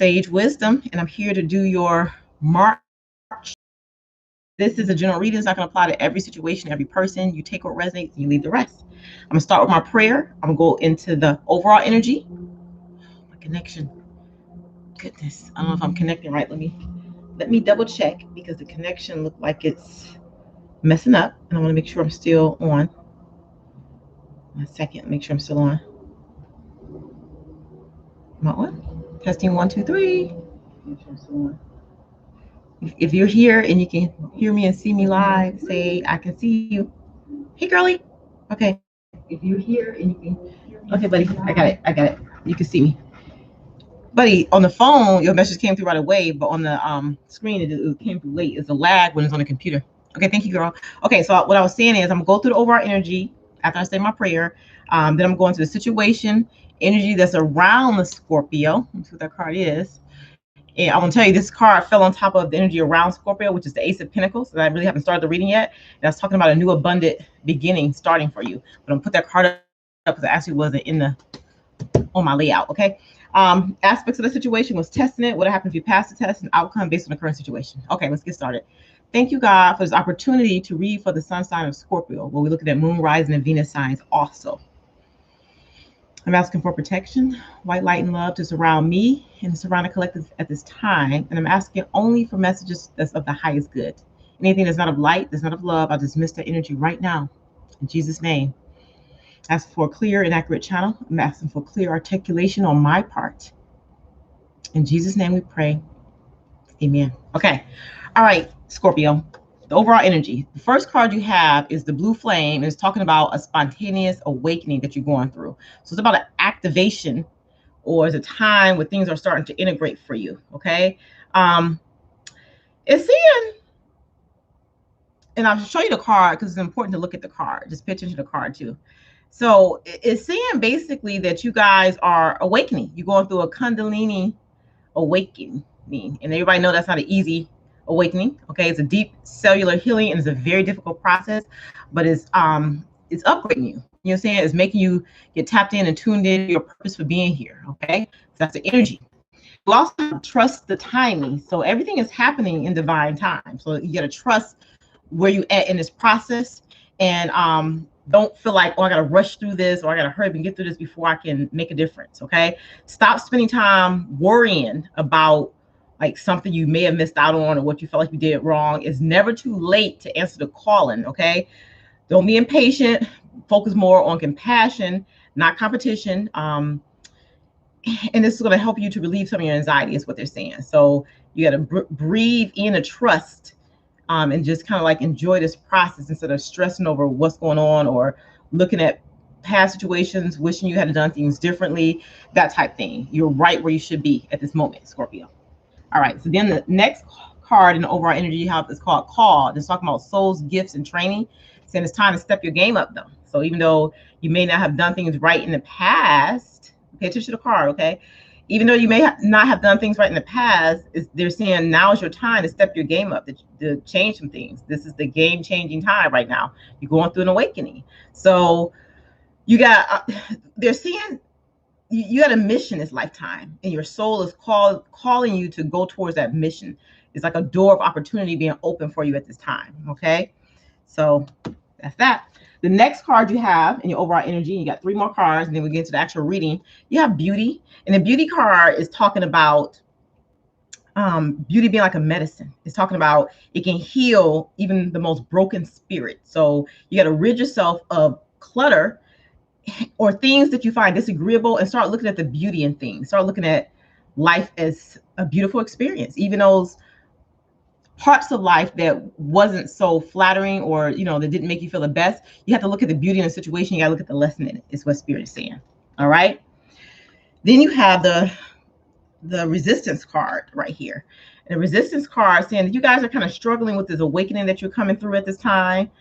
Sage Wisdom, and I'm here to do your March. This is a general reading. It's not going to apply to every situation, every person. You take what resonates and you leave the rest. I'm going to start with my prayer. I'm going to go into the overall energy. My connection. Goodness, I don't know if I'm connecting right. Let me double check because the connection looked like it's messing up, and I want to make sure I'm still on. 1 second, make sure I'm still on. Am I on? Testing 1, 2, 3. Make sure I'm still on. If you're here and you can hear me and see me live, say I can see you. Hey, girly. Okay. If you're here and you can hear me. Okay, buddy. I got it. You can see me. Buddy, on the phone, your message came through right away, but on the screen, it came through late. It's a lag when it's on the computer. Okay, thank you, girl. Okay, so what I was saying is I'm going to go through the overall energy after I say my prayer. Then I'm going to the situation, energy that's around the Scorpio. Let's see what that card is. And I'm going to tell you, this card fell on top of the energy around Scorpio, which is the Ace of Pentacles. And I really haven't started the reading yet. And I was talking about a new abundant beginning starting for you. But I'm going to put that card up because it actually wasn't on my layout, okay? Aspects of the situation was testing it. What happened if you pass the test, and outcome based on the current situation. Okay, let's get started. Thank you, God, for this opportunity to read for the sun sign of Scorpio, where we're looking at moon, rising, and Venus signs also. I'm asking for protection, white light, and love to surround me and surround the collective at this time. And I'm asking only for messages that's of the highest good. Anything that's not of light, that's not of love, I'll dismiss that energy right now. In Jesus' name. Ask for a clear and accurate channel. I'm asking for clear articulation on my part. In Jesus' name we pray. Amen. Okay. All right, Scorpio. The overall energy. The first card you have is the blue flame, and it's talking about a spontaneous awakening that you're going through. So it's about an activation, or it's a time where things are starting to integrate for you. Okay. It's saying, and I'll show you the card because it's important to look at the card. Just pay attention to the card too. So it's saying basically that you guys are awakening. You're going through a Kundalini awakening. And everybody know that's not an easy awakening. Okay, it's a deep cellular healing and it's a very difficult process, but it's upgrading you. You know what I'm saying? It's making you get tapped in and tuned in to your purpose for being here. Okay, so that's the energy. You also have to trust the timing. So everything is happening in divine time. So you got to trust where you at in this process, and don't feel like, oh, I got to rush through this, or I got to hurry up and get through this before I can make a difference. Okay, stop spending time worrying about like something you may have missed out on or what you felt like you did wrong. It's never too late to answer the calling. Okay, don't be impatient. Focus more on compassion, not competition. And this is going to help you to relieve some of your anxiety, is what they're saying. So you got to breathe in a trust, and just kind of like enjoy this process instead of stressing over what's going on or looking at past situations, wishing you had done things differently, that type thing. You're right where you should be at this moment, Scorpio. All right, so then the next card in the overall energy you have is called Call. It's talking about souls, gifts, and training. Saying it's time to step your game up, though. So even though you may not have done things right in the past, pay attention to the card, okay? Even though you may not have done things right in the past, they're saying now is your time to step your game up, to change some things. This is the game-changing time right now. You're going through an awakening. So you got, they're saying, you got a mission this lifetime, and your soul is calling you to go towards that mission. It's like a door of opportunity being open for you at this time. Okay, so that's that. The next card you have in your overall energy, you got 3 more cards, and then we get into the actual reading. You have beauty, and the beauty card is talking about beauty being like a medicine. It's talking about it can heal even the most broken spirit. So you got to rid yourself of clutter or things that you find disagreeable, and start looking at the beauty in things. Start looking at life as a beautiful experience. Even those parts of life that wasn't so flattering, or that didn't make you feel the best, you have to look at the beauty in the situation. You got to look at the lesson in it, is what Spirit is saying. All right. Then you have the resistance card right here. And the resistance card saying that you guys are kind of struggling with this awakening that you're coming through at this time.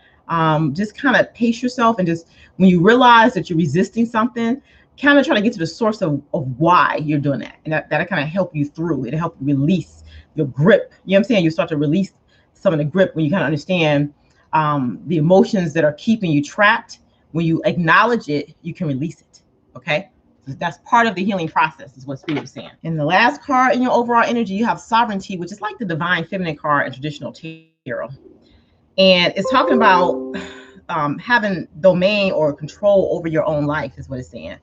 Just kind of pace yourself, and just when you realize that you're resisting something, kind of try to get to the source of why you're doing that. And that'll kind of help you through. It'll help you release your grip. You know what I'm saying? You start to release some of the grip when you kind of understand the emotions that are keeping you trapped. When you acknowledge it, you can release it. Okay. That's part of the healing process, is what Spirit is saying. And the last card in your overall energy, you have sovereignty, which is like the divine feminine card in traditional tarot. And it's talking about having domain or control over your own life, is what it's saying.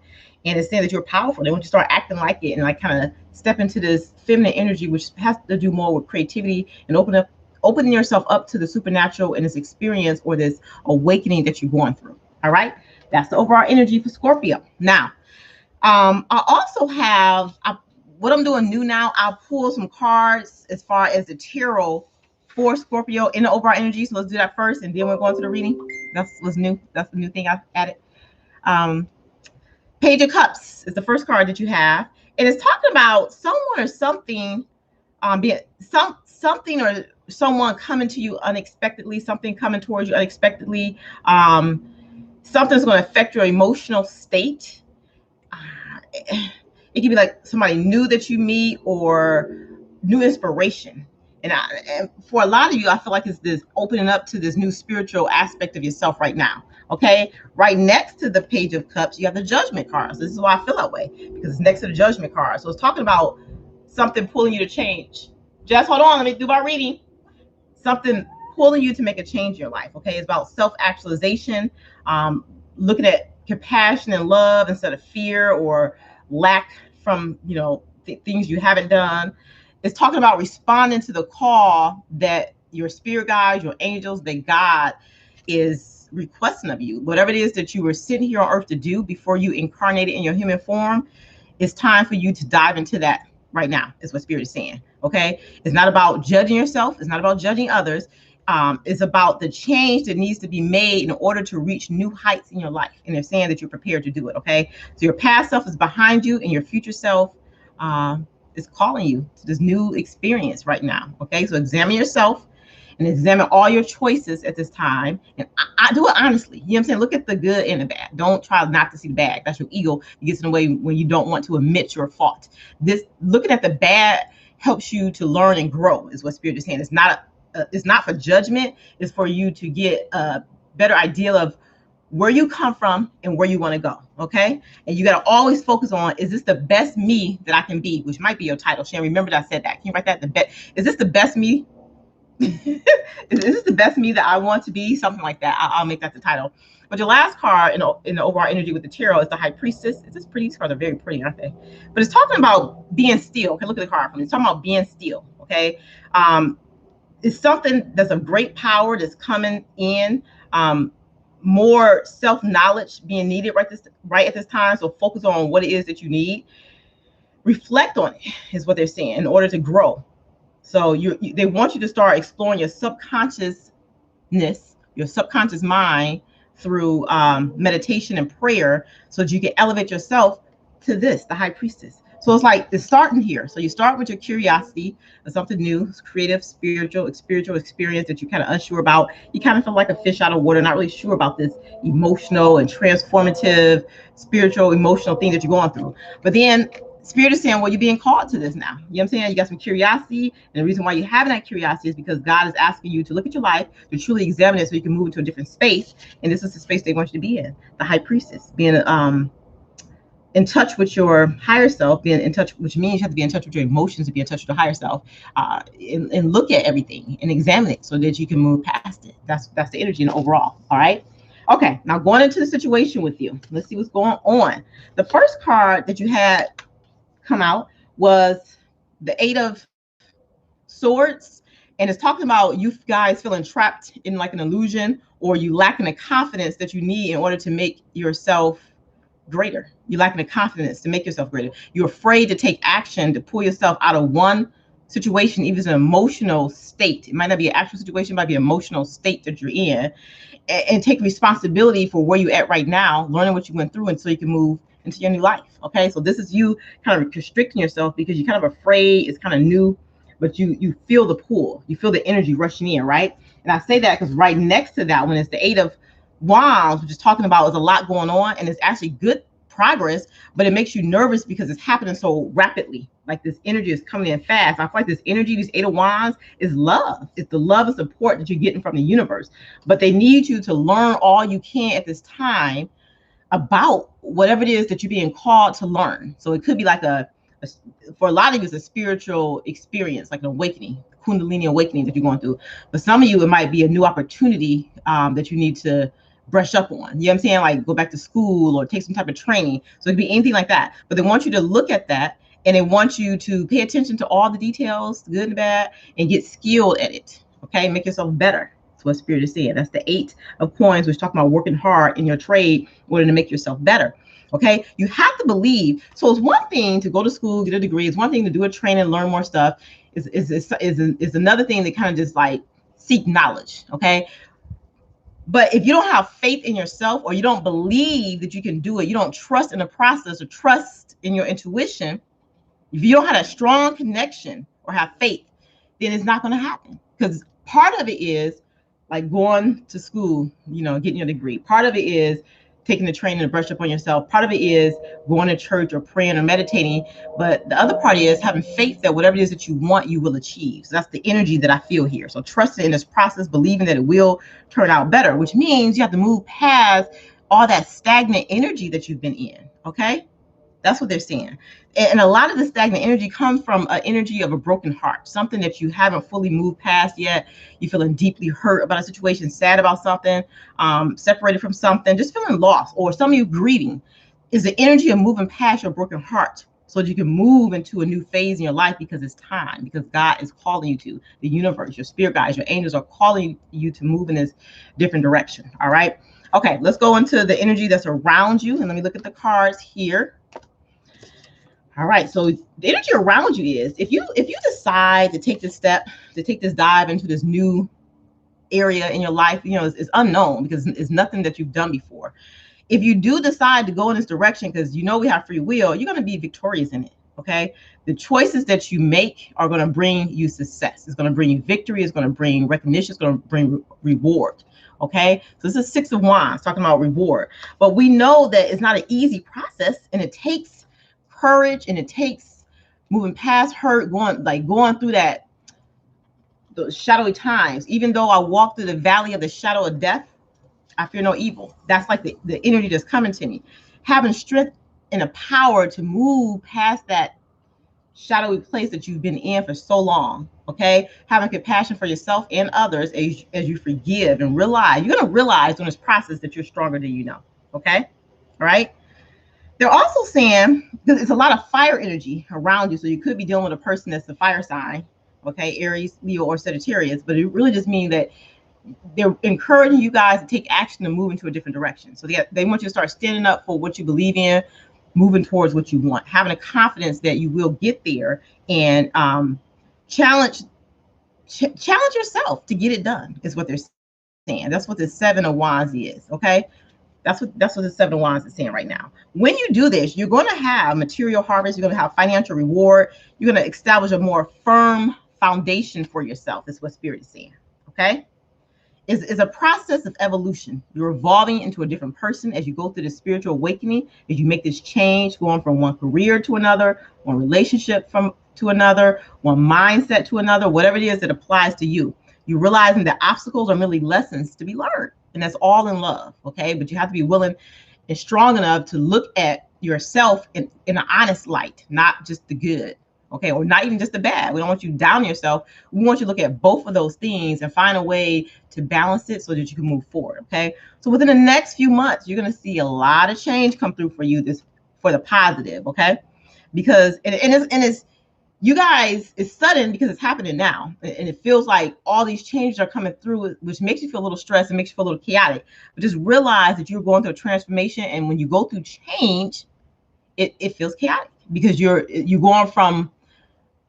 And it's saying that you're powerful. They want you to start acting like it and like kind of step into this feminine energy, which has to do more with creativity and opening yourself up to the supernatural and this experience or this awakening that you're going through. All right. That's the overall energy for Scorpio. Now, I also have what I'm doing new now. I'll pull some cards as far as the tarot for Scorpio in the overall energy. So let's do that first, and then we're going to the reading. That's what's new. That's the new thing I've added. Page of Cups is the first card that you have, and it's talking about someone or something, being something or someone coming to you unexpectedly, something coming towards you unexpectedly. Something's going to affect your emotional state. It could be like somebody new that you meet or new inspiration. And for a lot of you, I feel like it's this opening up to this new spiritual aspect of yourself right now. Okay. Right next to the Page of Cups, you have the Judgment card. So this is why I feel that way, because it's next to the Judgment card. So it's talking about something pulling you to change. Just hold on. Let me do my reading. Something pulling you to make a change in your life. Okay. It's about self-actualization, looking at compassion and love instead of fear or lack from, things you haven't done. It's talking about responding to the call that your spirit guides, your angels, that God is requesting of you. Whatever it is that you were sitting here on earth to do before you incarnated in your human form, it's time for you to dive into that right now, is what Spirit is saying. Okay. It's not about judging yourself. It's not about judging others. It's about the change that needs to be made in order to reach new heights in your life. And they're saying that you're prepared to do it. Okay. So your past self is behind you, and your future self is calling you to this new experience right now. Okay. So examine yourself and examine all your choices at this time. And I do it honestly. You know what I'm saying? Look at the good and the bad. Don't try not to see the bad. That's your ego. It gets in the way when you don't want to admit your fault. This looking at the bad helps you to learn and grow, is what Spirit is saying. It's not for judgment. It's for you to get a better idea of where you come from and where you want to go. Okay. And you got to always focus on, is this the best me that I can be? Which might be your title. Shan, remember that I said that. Can you write that? Is this the best me? Is this the best me that I want to be? Something like that. I'll make that the title. But your last card in the overall energy with the tarot is the High Priestess. It's just pretty. These cards are very pretty, aren't they? But it's talking about being still. Okay, look at the card from me. It's talking about being still. Okay. It's something that's of great power that's coming in. More self-knowledge being needed right at this time. So focus on what it is that you need. Reflect on it, is what they're saying, in order to grow. So they want you to start exploring your subconsciousness, your subconscious mind through meditation and prayer, so that you can elevate yourself to the High Priestess. So it's starting here. So you start with your curiosity of something new, creative, spiritual experience that you're kind of unsure about. You kind of feel like a fish out of water, not really sure about this emotional and transformative, spiritual, emotional thing that you're going through. But then Spirit is saying, well, you're being called to this now. You know what I'm saying? You got some curiosity. And the reason why you're having that curiosity is because God is asking you to look at your life, to truly examine it so you can move into a different space. And this is the space they want you to be in, the High Priestess, being in touch with your higher self, being in touch, which means you have to be in touch with your emotions to be in touch with your higher self, and look at everything and examine it so that you can move past it. That's the energy in the overall. All right. Okay. Now going into the situation with you, let's see what's going on. The first card that you had come out was the Eight of Swords, and it's talking about you guys feeling trapped in like an illusion, or you lacking the confidence that you need in order to make yourself greater. You're lacking the confidence to make yourself greater. You're afraid to take action to pull yourself out of one situation, even if it's an emotional state. It might not be an actual situation, it might be an emotional state that you're in, and take responsibility for where you're at right now, learning what you went through, and so you can move into your new life. Okay, so this is you kind of constricting yourself because you're kind of afraid. It's kind of new, but you feel the pull, you feel the energy rushing in, right? And I say that because right next to that one is the Eight of Wands, which is talking about there's a lot going on, and it's actually good progress, but it makes you nervous because it's happening so rapidly. Like this energy is coming in fast. I feel like this energy, this Eight of Wands, is love. It's the love and support that you're getting from the universe. But they need you to learn all you can at this time, about whatever it is that you're being called to learn. So it could be like for a lot of you, it's a spiritual experience, like an awakening, Kundalini awakening that you're going through. But some of you, it might be a new opportunity that you need to brush up on. You know what I'm saying? Like go back to school or take some type of training. So it could be anything like that. But they want you to look at that, and they want you to pay attention to all the details, good and bad, and get skilled at it. Okay, make yourself better. That's what Spirit is saying. That's the 8 of coins, which talking about working hard in your trade in order to make yourself better. Okay, you have to believe. So it's one thing to go to school, get a degree. It's one thing to do a training, learn more stuff. Is another thing that kind of just like seek knowledge. Okay, but if you don't have faith in yourself, or you don't believe that you can do it, you don't trust in the process or trust in your intuition, if you don't have a strong connection or have faith, then it's not going to happen. Because part of it is like going to school, you know, getting your degree. Part of it is taking the training to brush up on yourself. Part of it is going to church or praying or meditating. But the other part is having faith that whatever it is that you want, you will achieve. So that's the energy that I feel here. So trusting in this process, believing that it will turn out better, which means you have to move past all that stagnant energy that you've been in. Okay? That's what they're saying. And a lot of the stagnant energy comes from an energy of a broken heart, something that you haven't fully moved past yet. You're feeling deeply hurt about a situation, sad about something, separated from something, just feeling lost, or some of you grieving. Is the energy of moving past your broken heart so that you can move into a new phase in your life, because it's time, because God is calling you to. The universe, your spirit guides, your angels are calling you to move in this different direction. All right. Okay, let's go into the energy that's around you. And let me look at the cards here. All right, so the energy around you is, if you decide to take this step, to take this dive into this new area in your life, you know, it's unknown because it's nothing that you've done before. If you do decide to go in this direction, because you know we have free will, you're going to be victorious in it. Okay, the choices that you make are going to bring you success. It's going to bring you victory. It's going to bring recognition. It's going to bring reward. Okay, so this is 6 of Wands talking about reward, but we know that it's not an easy process, and it takes courage, and it takes moving past hurt, going through those shadowy times. Even though I walk through the valley of the shadow of death, I fear no evil. That's like the energy that's coming to me. Having strength and the power to move past that shadowy place that you've been in for so long. Okay, having compassion for yourself and others as you forgive and realize. You're going to realize during this process that you're stronger than you know. Okay, all right. They're also saying, because it's a lot of fire energy around you, so you could be dealing with a person that's a fire sign, okay, Aries, Leo, or Sagittarius, but it really just means that they're encouraging you guys to take action and move into a different direction. So they want you to start standing up for what you believe in, moving towards what you want, having a confidence that you will get there, and challenge yourself to get it done, is what they're saying. That's what the 7 of Wands is, okay? That's what the 7 of Wands is saying right now. When you do this, you're going to have material harvest. You're going to have financial reward. You're going to establish a more firm foundation for yourself. That's what Spirit is saying. Okay, is a process of evolution. You're evolving into a different person as you go through the spiritual awakening. As you make this change, going from one career to another, one relationship to another, one mindset to another, whatever it is that applies to you. You're realizing that obstacles are merely lessons to be learned. And that's all in love, okay? But you have to be willing and strong enough to look at yourself in an honest light, not just the good, okay? Or not even just the bad. We don't want you down yourself. We want you to look at both of those things and find a way to balance it so that you can move forward, okay? So within the next few months, you're going to see a lot of change come through for you, for the positive, okay? Because, and it's you guys, it's sudden because it's happening now, and it feels like all these changes are coming through, which makes you feel a little stressed and makes you feel a little chaotic. But just realize that you're going through a transformation, and when you go through change, it feels chaotic because you're going from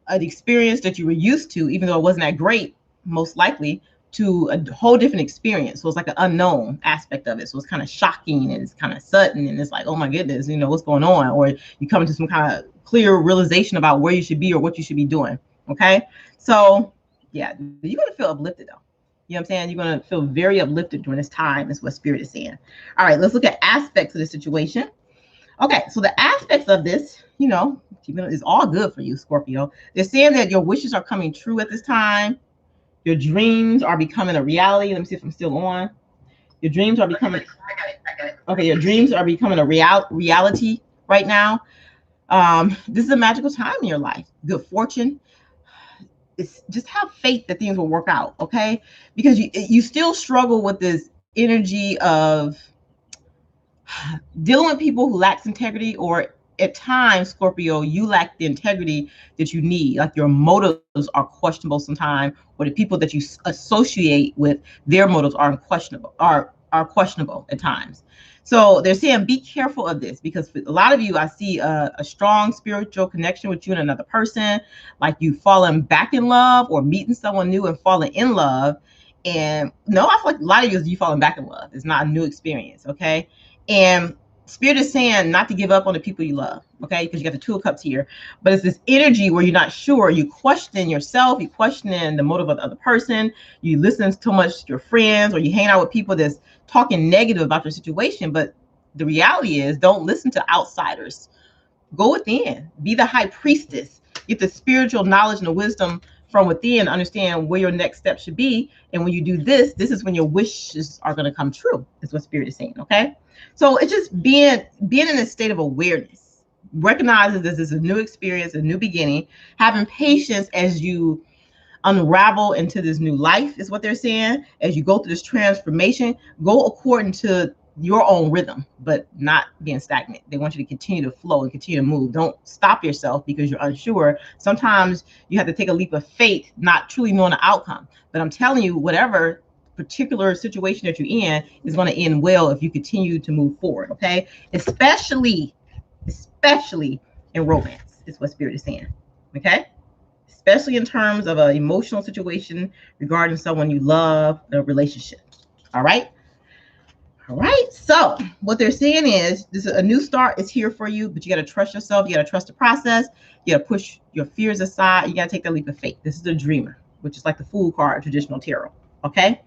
an experience that you were used to, even though it wasn't that great, most likely, to a whole different experience. So it's like an unknown aspect of it. So it's kind of shocking, and it's kind of sudden, and it's like, oh my goodness, you know, what's going on? Or you come into some kind of clear realization about where you should be or what you should be doing. Okay, so yeah, you're going to feel uplifted though. You know what I'm saying? You're going to feel very uplifted during this time, is what Spirit is saying. All right, let's look at aspects of the situation. Okay, so the aspects of this, you know, is all good for you, Scorpio. They're saying that your wishes are coming true at this time. Your dreams are becoming a reality. Let me see if I'm still on. Your dreams are becoming. Okay, your dreams are becoming a reality right now. This is a magical time in your life. Good fortune. It's just have faith that things will work out, okay? Because you still struggle with this energy of dealing with people who lacks integrity, or at times, Scorpio, you lack the integrity that you need. Like your motives are questionable sometimes, or the people that you associate with, their motives are questionable, are questionable at times. So they're saying be careful of this, because for a lot of you, I see a strong spiritual connection with you and another person, like you falling back in love or meeting someone new and falling in love. And no, I feel like a lot of you falling back in love. It's not a new experience, okay? And Spirit is saying not to give up on the people you love, okay? Because you got the Two of Cups here. But it's this energy where you're not sure. You question yourself. You question the motive of the other person. You listen too much to your friends, or you hang out with people that's talking negative about your situation. But the reality is, don't listen to outsiders. Go within. Be the high priestess. Get the spiritual knowledge and the wisdom from within. Understand where your next step should be. And when you do this, this is when your wishes are going to come true, is what Spirit is saying, okay? So it's just being in a state of awareness. Recognizing this is a new experience, a new beginning. Having patience as you unravel into this new life, is what they're saying. As you go through this transformation, go according to your own rhythm, but not being stagnant. They want you to continue to flow and continue to move. Don't stop yourself because you're unsure. Sometimes you have to take a leap of faith, not truly knowing the outcome. But I'm telling you, whatever particular situation that you're in is going to end well if you continue to move forward, okay? Especially in romance, is what Spirit is saying, okay? Especially in terms of an emotional situation regarding someone you love, a relationship. All right. All right. So what they're saying is, this is a new start is here for you, but you got to trust yourself. You got to trust the process. You got to push your fears aside. You got to take that leap of faith. This is the dreamer, which is like the Fool card, traditional tarot. Okay.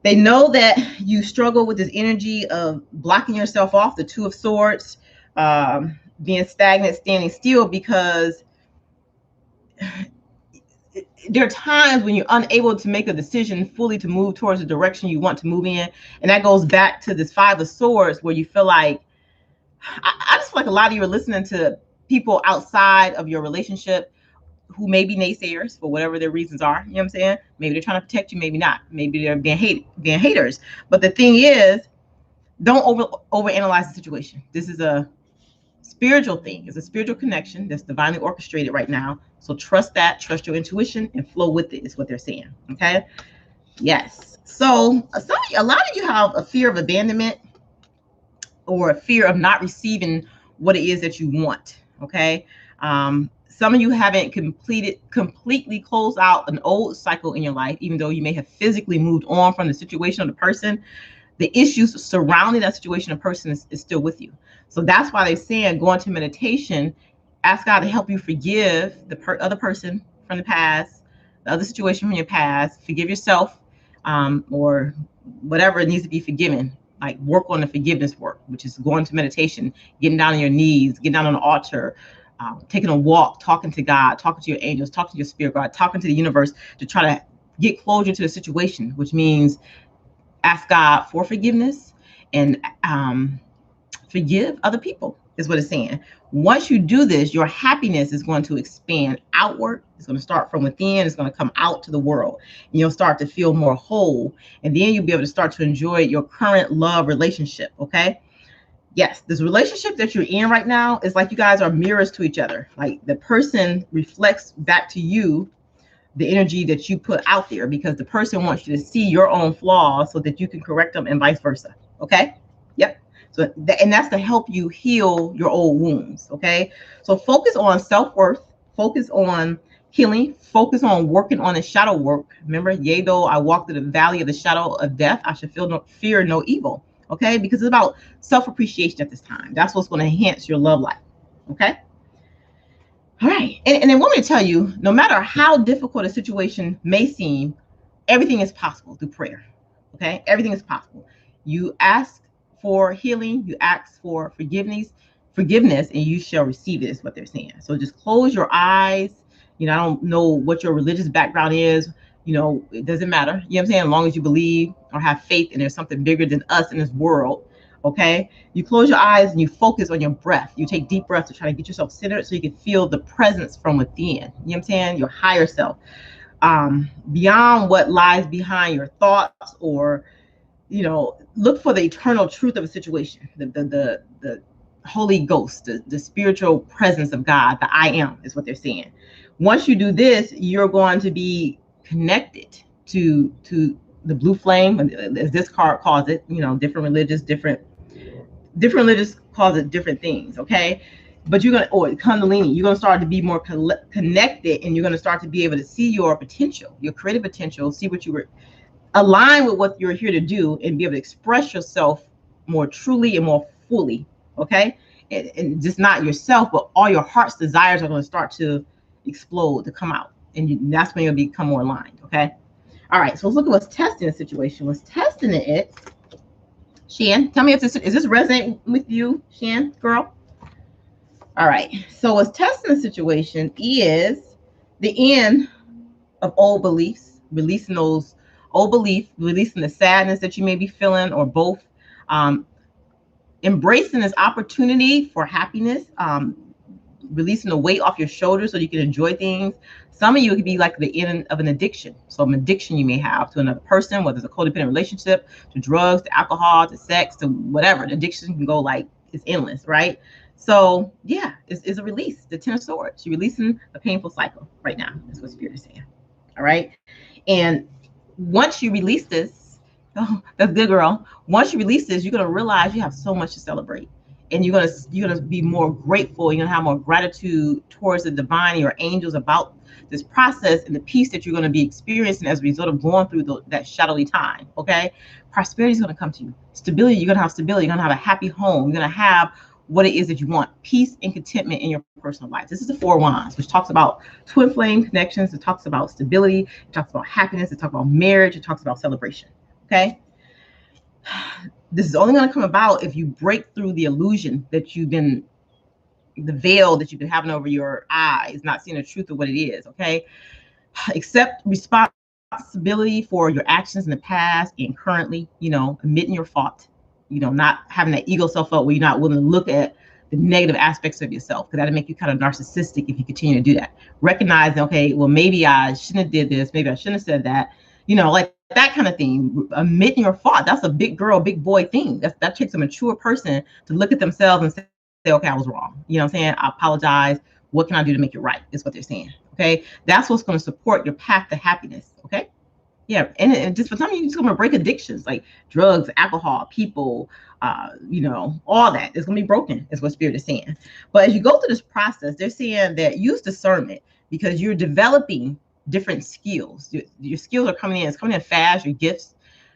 They know that you struggle with this energy of blocking yourself off, the Two of Swords, being stagnant, standing still, because there are times when you're unable to make a decision fully to move towards the direction you want to move in. And that goes back to this Five of Swords, where you feel like, I just feel like a lot of you are listening to people outside of your relationship who may be naysayers for whatever their reasons are. You know what I'm saying? Maybe they're trying to protect you, maybe not. Maybe they're being haters. But the thing is, don't overanalyze the situation. This is a spiritual thing. It's a spiritual connection that's divinely orchestrated right now. So trust that, trust your intuition, and flow with it, is what they're saying. Okay. Yes. So a lot of you have a fear of abandonment, or a fear of not receiving what it is that you want. Okay. Some of you haven't completely closed out an old cycle in your life, even though you may have physically moved on from the situation or the person. The issues surrounding that situation or person is still with you. So that's why they're saying go into meditation, ask God to help you forgive the other person from the past, the other situation from your past, forgive yourself, or whatever needs to be forgiven. Like work on the forgiveness work, which is going to meditation, getting down on your knees, getting down on the altar, taking a walk, talking to God, talking to your angels, talking to your spirit guide, talking to the universe to try to get closure to the situation, which means ask God for forgiveness and forgive other people, is what it's saying. Once you do this, your happiness is going to expand outward. It's going to start from within. It's going to come out to the world. And you'll start to feel more whole. And then you'll be able to start to enjoy your current love relationship. Okay. Yes, this relationship that you're in right now is like you guys are mirrors to each other. Like the person reflects back to you the energy that you put out there, because the person wants you to see your own flaws so that you can correct them, and vice versa. Okay. Yep. So and that's to help you heal your old wounds. Okay. So focus on self-worth, focus on healing, focus on working on the shadow work. Remember, yea, though I walk through the valley of the shadow of death, I should fear no evil. Okay. Because it's about self-appreciation at this time. That's what's going to enhance your love life. Okay. All right. And they want me to tell you, no matter how difficult a situation may seem, everything is possible through prayer. Okay. Everything is possible. You ask for healing, you ask for forgiveness, and you shall receive it, is what they're saying. So just close your eyes. You know, I don't know what your religious background is, You know, it doesn't matter. You know what I'm saying? As long as you believe or have faith and there's something bigger than us in this world. Okay. You close your eyes and you focus on your breath. You take deep breaths to try to get yourself centered so you can feel the presence from within. You know what I'm saying? Your higher self. Beyond what lies behind your thoughts, or look for the eternal truth of a situation, the Holy Ghost, the spiritual presence of God, the I am is what they're saying. Once you do this, you're going to be connected to the blue flame, as this card calls it. Different religious calls it different things. Okay. But or Kundalini, you're going to start to be more connected, and you're going to start to be able to see your potential, your creative potential, see what you were align with what you're here to do, and be able to express yourself more truly and more fully. Okay. And just not yourself, but all your heart's desires are going to start to explode, to come out. And that's when you'll become more aligned. Okay. All right. So let's look at what's testing the situation. What's testing it. Shan, tell me if this is this resonate with you, Shan, girl? All right. So what's testing the situation is the end of old beliefs, releasing those old beliefs, releasing the sadness that you may be feeling, or both. Embracing this opportunity for happiness, releasing the weight off your shoulders so you can enjoy things. Some of you, it could be like the end of an addiction. So an addiction you may have to another person, whether it's a codependent relationship, to drugs, to alcohol, to sex, to whatever. The addiction can go like, it's endless, right? So yeah, it's a release. The Ten of Swords. You're releasing a painful cycle right now. That's what Spirit is saying. All right. And once you release this, oh, that's good, girl. Once you release this, you're gonna realize you have so much to celebrate. And you're gonna be more grateful. You're gonna have more gratitude towards the divine, your angels, about this process and the peace that you're gonna be experiencing as a result of going through that shadowy time. Okay, prosperity is gonna come to you. Stability, you're gonna have stability. You're gonna have a happy home. You're gonna have what it is that you want: peace and contentment in your personal life. This is the Four Wands, which talks about twin flame connections. It talks about stability. It talks about happiness. It talks about marriage. It talks about celebration. Okay. This is only going to come about if you break through the illusion that the veil that you've been having over your eyes, not seeing the truth of what it is. Okay. Accept responsibility for your actions in the past and currently, admitting your fault, not having that ego self-doubt where you're not willing to look at the negative aspects of yourself, because that'll make you kind of narcissistic if you continue to do that. Recognizing, okay, well, maybe I shouldn't have did this. Maybe I shouldn't have said that, like that kind of thing. Admitting your fault. That's a big girl, big boy thing. That takes a mature person to look at themselves and say, okay, I was wrong. You know what I'm saying? I apologize. What can I do to make it right? Is what they're saying. Okay. That's what's going to support your path to happiness. Okay. Yeah. And just for some of you, you're just going to break addictions like drugs, alcohol, people, all that is going to be broken, is what Spirit is saying. But as you go through this process, they're saying that use discernment, because you're developing different skills. Your skills are coming in. It's coming in fast. Your gifts,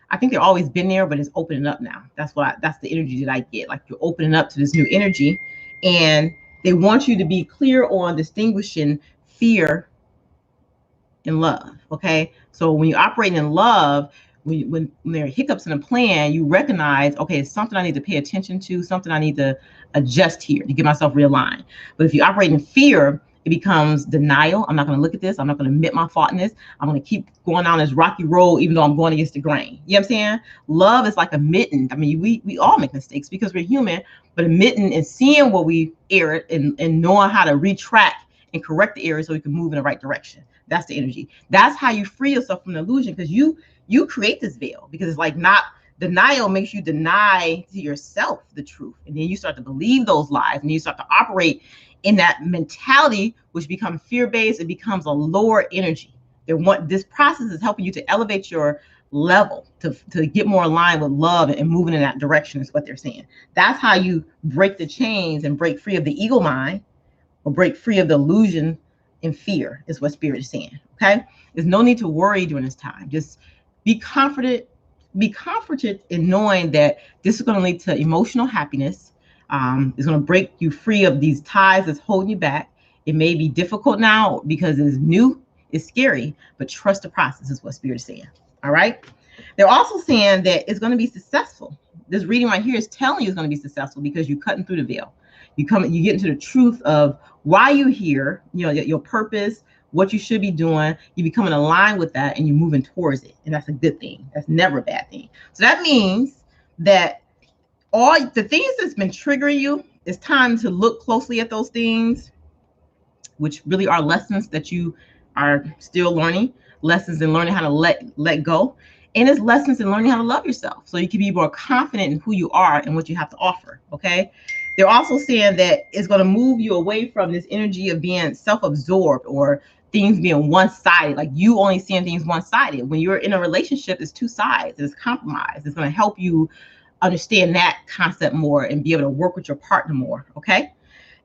I think they've always been there, but it's opening up now. That's the energy that I get. Like, you're opening up to this new energy, and they want you to be clear on distinguishing fear and love. Okay. So when you're operating in love, when there are hiccups in a plan, you recognize, okay, it's something I need to pay attention to, something I need to adjust here to get myself realigned. But if you operate in fear, it becomes denial. I'm not going to look at this. I'm not going to admit my fault in this. I'm going to keep going down this rocky road, even though I'm going against the grain. You know what I'm saying? Love is like admitting. I mean, we all make mistakes because we're human, but admitting and seeing what we erred, and knowing how to retract and correct the area so we can move in the right direction. That's the energy. That's how you free yourself from the illusion, because you create this veil, because it's like, not denial makes you deny to yourself the truth. And then you start to believe those lies, and you start to operate in that mentality, which becomes fear-based. It becomes a lower energy. This process is helping you to elevate your level, to get more aligned with love and moving in that direction, is what they're saying. That's how you break the chains and break free of the ego mind, or break free of the illusion and fear, is what Spirit is saying. Okay. There's no need to worry during this time. Just be comforted in knowing that this is going to lead to emotional happiness. It's going to break you free of these ties that's holding you back. It may be difficult now because it's new, it's scary, but trust the process, is what Spirit is saying. All right. They're also saying that it's going to be successful. This reading right here is telling you it's going to be successful because you're cutting through the veil. You get into the truth of why you're here, your purpose, what you should be doing. You becoming aligned with that and you're moving towards it. And that's a good thing. That's never a bad thing. So that means that all the things that's been triggering you, it's time to look closely at those things, which really are lessons that you are still learning, lessons in learning how to let go. And it's lessons in learning how to love yourself so you can be more confident in who you are and what you have to offer. Okay. They're also saying that it's going to move you away from this energy of being self-absorbed or things being one-sided, like you only seeing things one-sided. When you're in a relationship, it's two sides, it's compromise. It's going to help you understand that concept more and be able to work with your partner more. Okay.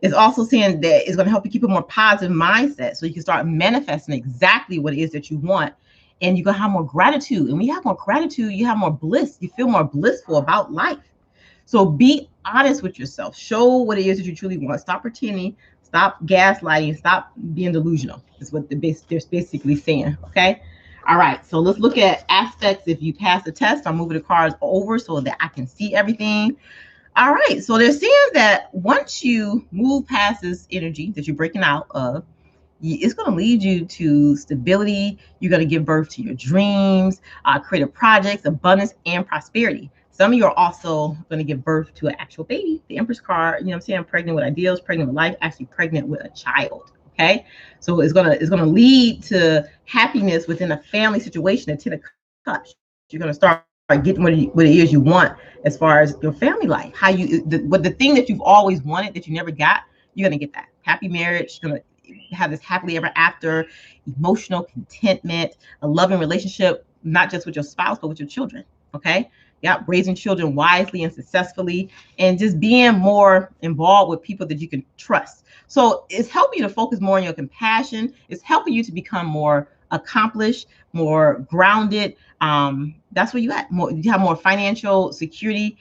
It's also saying that it's going to help you keep a more positive mindset so you can start manifesting exactly what it is that you want. And you're going to have more gratitude. And when you have more gratitude, you have more bliss. You feel more blissful about life. So be honest with yourself. Show what it is that you truly want. Stop pretending. Stop gaslighting. Stop being delusional. Is what they're basically saying. Okay. All right. So let's look at aspects. If you pass the test, I'm moving the cards over so that I can see everything. All right. So they're saying that once you move past this energy that you're breaking out of, it's going to lead you to stability. You're going to give birth to your dreams, creative projects, abundance, and prosperity. Some of you are also going to give birth to an actual baby. The Empress card, you know what I'm saying? Pregnant with ideals, pregnant with life, actually pregnant with a child. Okay. So it's gonna lead to happiness within a family situation at 10 of Cups. You're going to start getting what it is you want as far as your family life. How the thing that you've always wanted that you never got, you're going to get that. Happy marriage, you're going to have this happily ever after, emotional contentment, a loving relationship, not just with your spouse, but with your children. Okay. Yeah, raising children wisely and successfully, and just being more involved with people that you can trust. So it's helping you to focus more on your compassion. It's helping you to become more accomplished, more grounded. That's where you at. You have more financial security,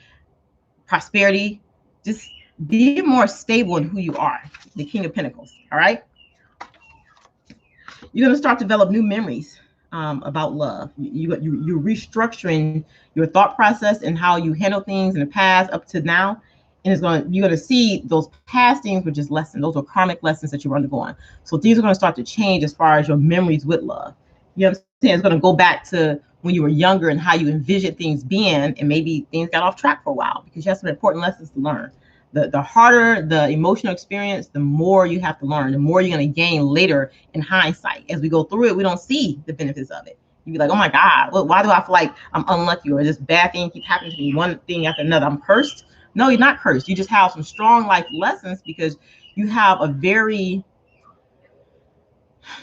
prosperity, just be more stable in who you are. The King of Pentacles. All right. You're going to start to develop new memories about love. You're restructuring your thought process and how you handle things in the past up to now. And you're going to see those past things were just lessons. Those are karmic lessons that you're undergoing. So things are going to start to change as far as your memories with love. You know what I'm saying? It's going to go back to when you were younger and how you envisioned things being, and maybe things got off track for a while because you have some important lessons to learn. The harder the emotional experience, the more you have to learn, the more you're going to gain later in hindsight. As we go through it, we don't see the benefits of it. You'd be like, oh my God, why do I feel like I'm unlucky or this bad thing keeps happening to me, one thing after another? I'm cursed. No, you're not cursed. You just have some strong life lessons because you have a very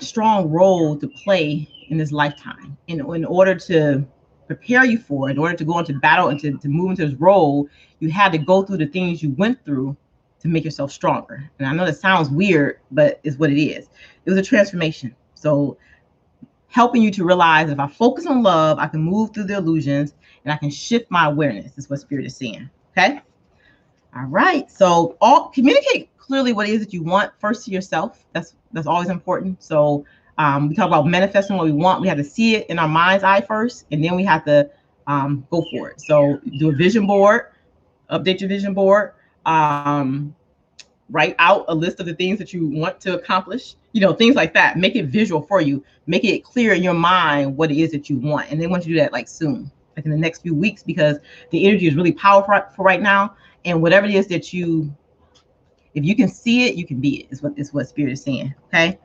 strong role to play in this lifetime. In order to prepare you for it, in order to go into battle and to move into this role, you had to go through the things you went through to make yourself stronger. And I know that sounds weird, but it's what it is. It was a transformation. So helping you to realize if I focus on love, I can move through the illusions and I can shift my awareness, is what Spirit is saying. Okay. All right. So communicate clearly what it is that you want first to yourself. That's always important. So we talk about manifesting what we want. We have to see it in our mind's eye first, and then we have to go for it. So do a vision board, update your vision board, write out a list of the things that you want to accomplish, things like that. Make it visual for you. Make it clear in your mind what it is that you want. And they want you to do that like soon, like in the next few weeks, because the energy is really powerful for right now. And whatever it is that if you can see it, you can be it, is what Spirit is saying. Okay.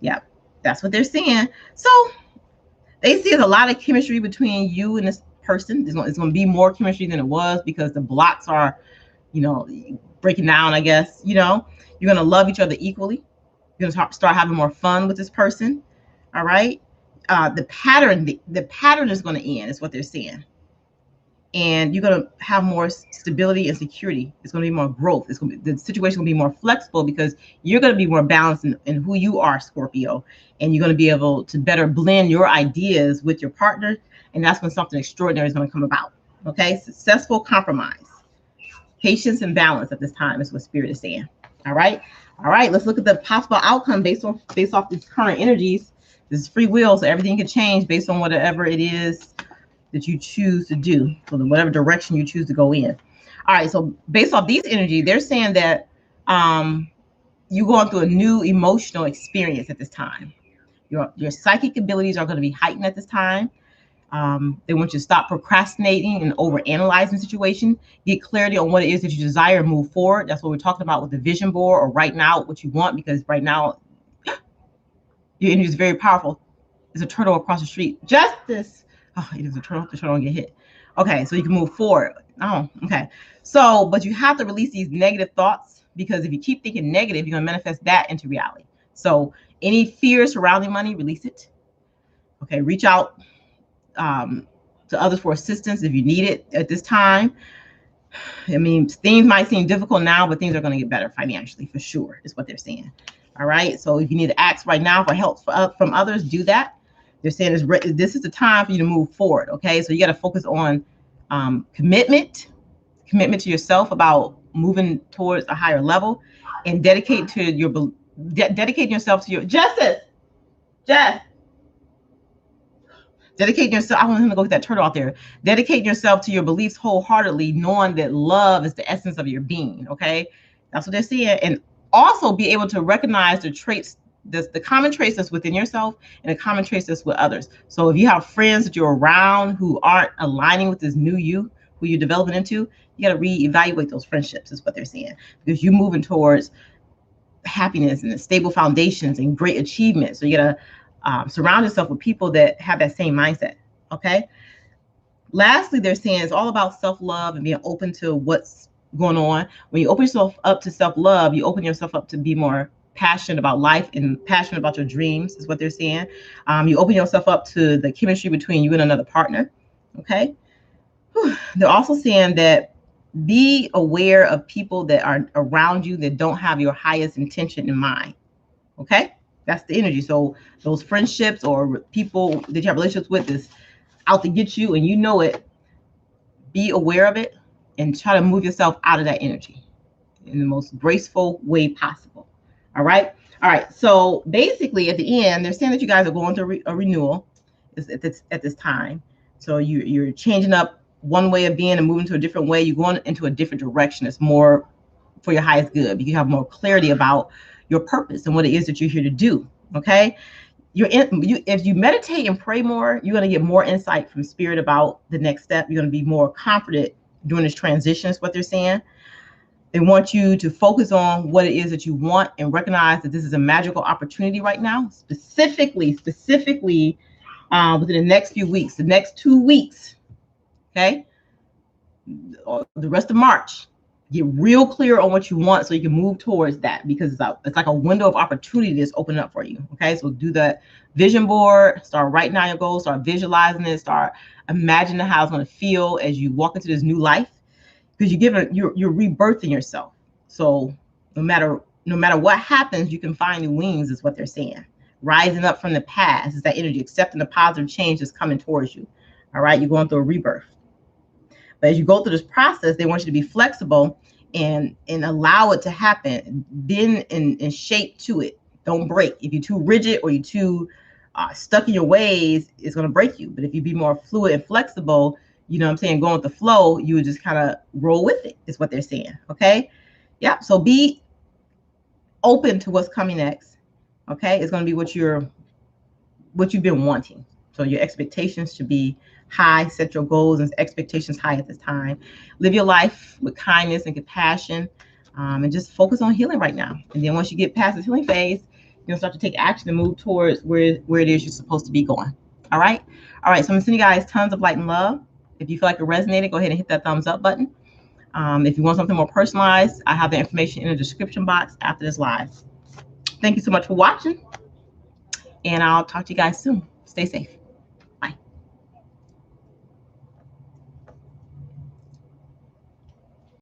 Yeah. That's what they're saying. So they see there's a lot of chemistry between you and this person. It's going to be more chemistry than it was because the blocks are, breaking down, I guess. You're going to love each other equally. You're going to start having more fun with this person. All right. The pattern is going to end, is what they're saying. And you're going to have more stability and security. It's going to be more growth. The situation will be more flexible because you're going to be more balanced in who you are, Scorpio. And you're going to be able to better blend your ideas with your partner. And that's when something extraordinary is going to come about. Okay. Successful compromise, patience, and balance at this time is what Spirit is saying. All right. All right. Let's look at the possible outcome based off these current energies. This is free will. So everything can change based on whatever it is that you choose to do, so whatever direction you choose to go in. All right, so based off these energy, they're saying that you're going through a new emotional experience at this time. Your psychic abilities are going to be heightened at this time. They want you to stop procrastinating and overanalyzing the situation. Get clarity on what it is that you desire and move forward. That's what we're talking about with the vision board, or writing out what you want, because right now your energy is very powerful. There's a turtle across the street. Justice. Oh, it is a turtle. The turtle don't get hit. Okay, so you can move forward. Oh, okay. So, but you have to release these negative thoughts, because if you keep thinking negative, you're going to manifest that into reality. So any fear surrounding money, release it. Okay, reach out to others for assistance if you need it at this time. I mean, things might seem difficult now, but things are going to get better financially for sure, is what they're saying. All right. So if you need to ask right now for help from others, do that. They're saying this is the time for you to move forward. Okay. So you got to focus on commitment to yourself about moving towards a higher level, and dedicating yourself to your justice. Dedicating yourself. I want him to go get that turtle out there. Dedicating yourself to your beliefs wholeheartedly, knowing that love is the essence of your being. Okay, that's what they're saying. And also be able to recognize the traits, the common traits that's within yourself, and the common traits that's with others. So if you have friends that you're around who aren't aligning with this new you, who you're developing into, you got to reevaluate those friendships, is what they're saying, because you're moving towards happiness and stable foundations and great achievements. So you got to surround yourself with people that have that same mindset. Okay. Lastly, they're saying it's all about self-love and being open to what's going on. When you open yourself up to self-love, you open yourself up to be more passionate about life and passionate about your dreams, is what they're saying. You open yourself up to the chemistry between you and another partner. Okay. They're also saying that be aware of people that are around you that don't have your highest intention in mind. Okay. That's the energy. So those friendships or people that you have relationships with is out to get you, and you know it. Be aware of it and try to move yourself out of that energy in the most graceful way possible. All right. All right. So basically, at the end, they're saying that you guys are going through a renewal at this time. So you're changing up one way of being and moving to a different way. You're going into a different direction. It's more for your highest good. You have more clarity about your purpose and what it is that you're here to do. Okay. If you meditate and pray more, you're going to get more insight from spirit about the next step. You're going to be more confident during this transition, is what they're saying. They want you to focus on what it is that you want and recognize that this is a magical opportunity right now, specifically within the next few weeks, the next 2 weeks. Okay. Or the rest of March. Get real clear on what you want so you can move towards that, because it's like a window of opportunity that's opening up for you. Okay, so do the vision board, start writing down your goals, start visualizing it, start imagining how it's going to feel as you walk into this new life, because you're rebirthing yourself. So no matter what happens, you can find new wings, is what they're saying. Rising up from the past is that energy, accepting the positive change that's coming towards you. All right, you're going through a rebirth. But as you go through this process, they want you to be flexible and allow it to happen. Bend and shape to it. Don't break. If you're too rigid or you're too stuck in your ways, it's going to break you. But if you be more fluid and flexible, you know what I'm saying, going with the flow, you would just kind of roll with it, is what they're saying. Okay. Yeah. So be open to what's coming next. Okay. It's going to be what you've been wanting. So your expectations should be high. Set your goals and expectations high at this time. Live your life with kindness and compassion, and just focus on healing right now. And then once you get past the healing phase, you're going to start to take action and move towards where it is you're supposed to be going. All right. All right. So I'm going to send you guys tons of light and love. If you feel like it resonated, go ahead and hit that thumbs up button. If you want something more personalized, I have the information in the description box after this live. Thank you so much for watching, and I'll talk to you guys soon. Stay safe.